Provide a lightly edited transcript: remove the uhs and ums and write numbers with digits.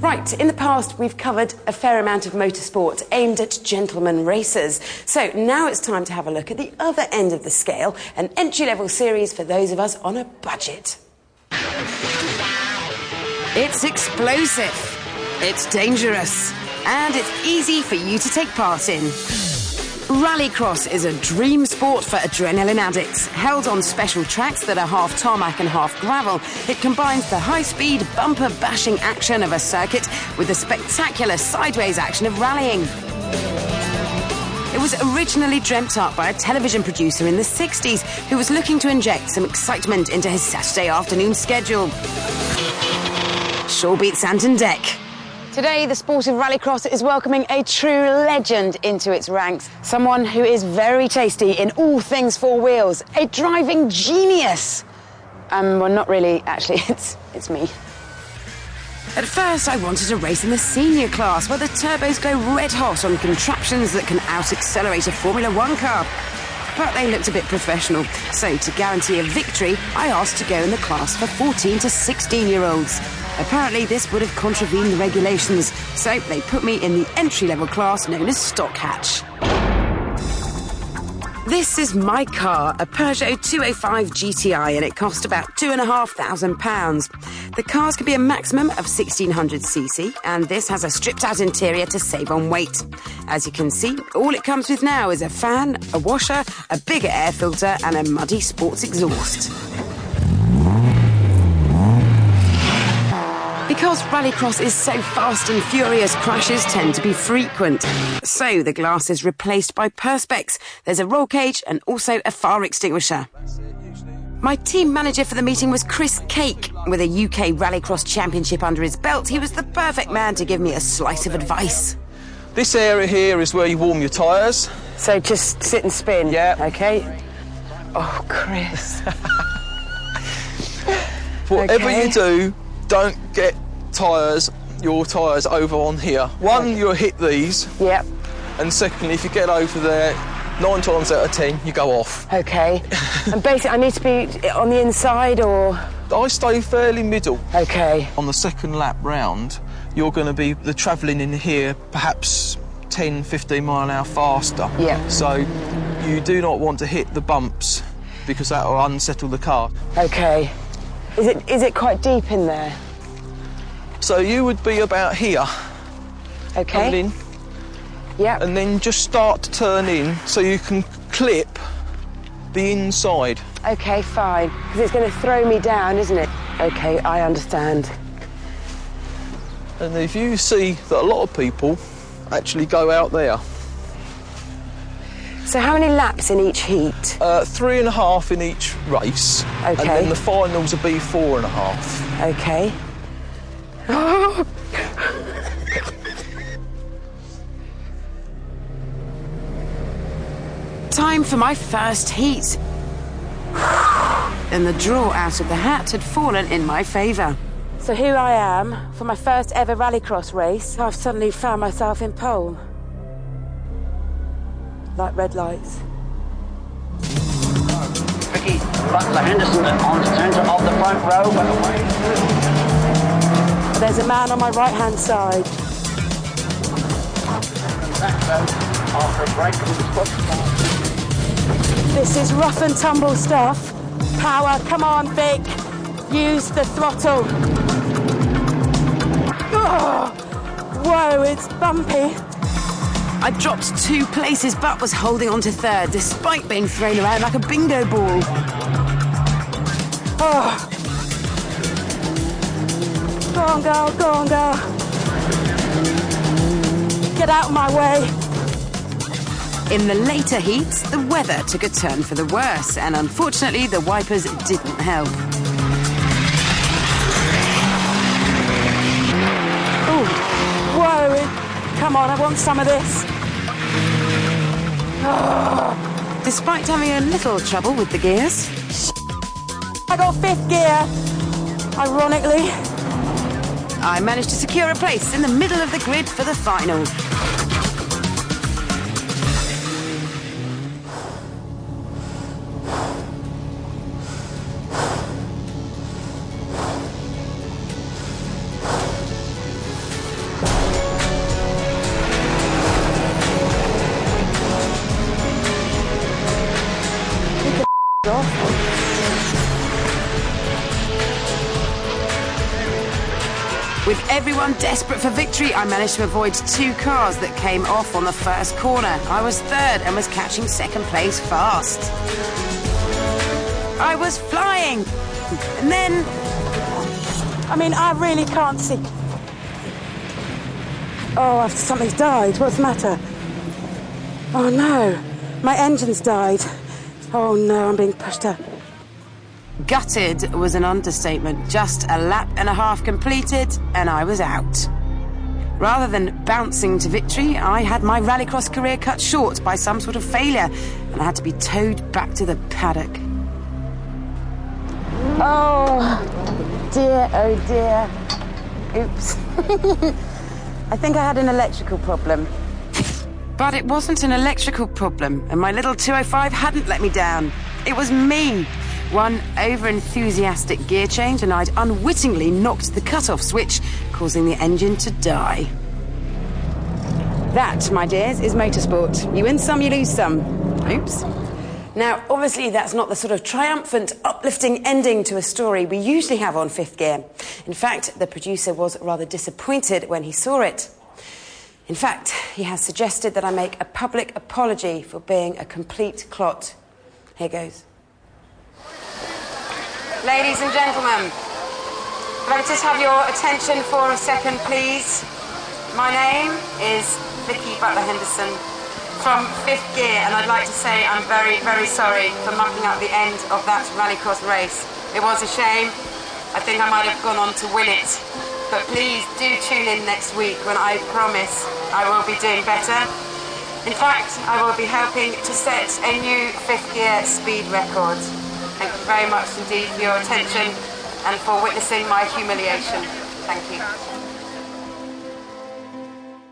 Right, in the past we've covered a fair amount of motorsport aimed at gentlemen racers. So now it's time to have a look at the other end of the scale, an entry-level series for those of us on a budget. It's explosive, it's dangerous, and it's easy for you to take part in. RallyCross is a dream sport for adrenaline addicts. Held on special tracks that are half tarmac and half gravel, it combines the high-speed, bumper-bashing action of a circuit with the spectacular sideways action of rallying. It was originally dreamt up by a television producer in the 60s who was looking to inject some excitement into his Saturday afternoon schedule. Sure beats Ant and Dec. Today, the sport of rallycross is welcoming a true legend into its ranks. Someone who is very tasty in all things four wheels. A driving genius. Well, not really, actually. It's me. At first, I wanted to race in the senior class, where the turbos go red hot on contraptions that can out-accelerate a Formula One car. But they looked a bit professional. So, to guarantee a victory, I asked to go in the class for 14 to 16-year-olds. Apparently, this would have contravened the regulations, so they put me in the entry-level class known as Stock Hatch. This is my car, a Peugeot 205 GTI, and it cost about £2,500. The cars can be a maximum of 1600cc, and this has a stripped-out interior to save on weight. As you can see, all it comes with now is a fan, a washer, a bigger air filter, and a muddy sports exhaust. Because rallycross is so fast and furious, crashes tend to be frequent. So the glass is replaced by perspex. There's a roll cage and also a fire extinguisher. My team manager for the meeting was Chris Cake. With a UK rallycross championship under his belt, he was the perfect man to give me a slice of advice. This area here is where you warm your tyres. So just sit and spin? Yeah. OK. Oh, Chris. Whatever you do, don't get your tyres over on here. One, you'll hit these. Yep. And secondly, if you get over there, 9 times out of 10, you go off. OK. And basically, I need to be on the inside, or...? I stay fairly middle. OK. On the second lap round, you're going to be travelling in here perhaps 10, 15 mile an hour faster. Yeah. So you do not want to hit the bumps because that will unsettle the car. OK. Is it quite deep in there? So you would be about here. OK. Coming in. Yep. And then just start to turn in so you can clip the inside. OK, fine. Because it's going to throw me down, isn't it? OK, I understand. And if you see that a lot of people actually go out there. So how many laps in each heat? 3.5 in each race. OK. And then the finals will be 4.5. OK. Time for my first heat. And the draw out of the hat had fallen in my favour. So here I am, for my first ever rallycross race. I've suddenly found myself in pole. Like red lights. Ricky Butler Henderson on the centre of the front row, but away. There's a man on my right-hand side. After a break of the spot. This is rough and tumble stuff. Power, come on, Vic. Use the throttle. Oh, whoa, it's bumpy. I dropped 2 places but was holding on to third despite being thrown around like a bingo ball. Oh. Go on, girl, go on, girl. Get out of my way. In the later heats, the weather took a turn for the worse, and unfortunately, the wipers didn't help. Oh, whoa, come on, I want some of this. Oh. Despite having a little trouble with the gears, I got 5th gear, ironically. I managed to secure a place in the middle of the grid for the final. With everyone desperate for victory, I managed to avoid 2 cars that came off on the first corner. I was third and was catching second place fast. I was flying. And then... I really can't see. Oh, something's died. What's the matter? Oh, no. My engine's died. Oh, no, I'm being pushed up. Gutted was an understatement. Just a lap and a half completed, and I was out. Rather than bouncing to victory, I had my rallycross career cut short by some sort of failure, and I had to be towed back to the paddock. Oh, dear, oh dear. Oops. I think I had an electrical problem. But it wasn't an electrical problem, and my little 205 hadn't let me down. It was me. One over-enthusiastic gear change, and I'd unwittingly knocked the cut-off switch, causing the engine to die. That, my dears, is motorsport. You win some, you lose some. Oops. Now, obviously, that's not the sort of triumphant, uplifting ending to a story we usually have on 5th Gear. In fact, the producer was rather disappointed when he saw it. In fact, he has suggested that I make a public apology for being a complete clot. Here goes. Ladies and gentlemen, if I could just have your attention for a second, please. My name is Vicky Butler-Henderson from 5th Gear, and I'd like to say I'm very, very sorry for mucking up the end of that rallycross race. It was a shame. I think I might have gone on to win it. But please do tune in next week when I promise I will be doing better. In fact, I will be helping to set a new 5th Gear speed record. Thank you very much indeed for your attention and for witnessing my humiliation. Thank you.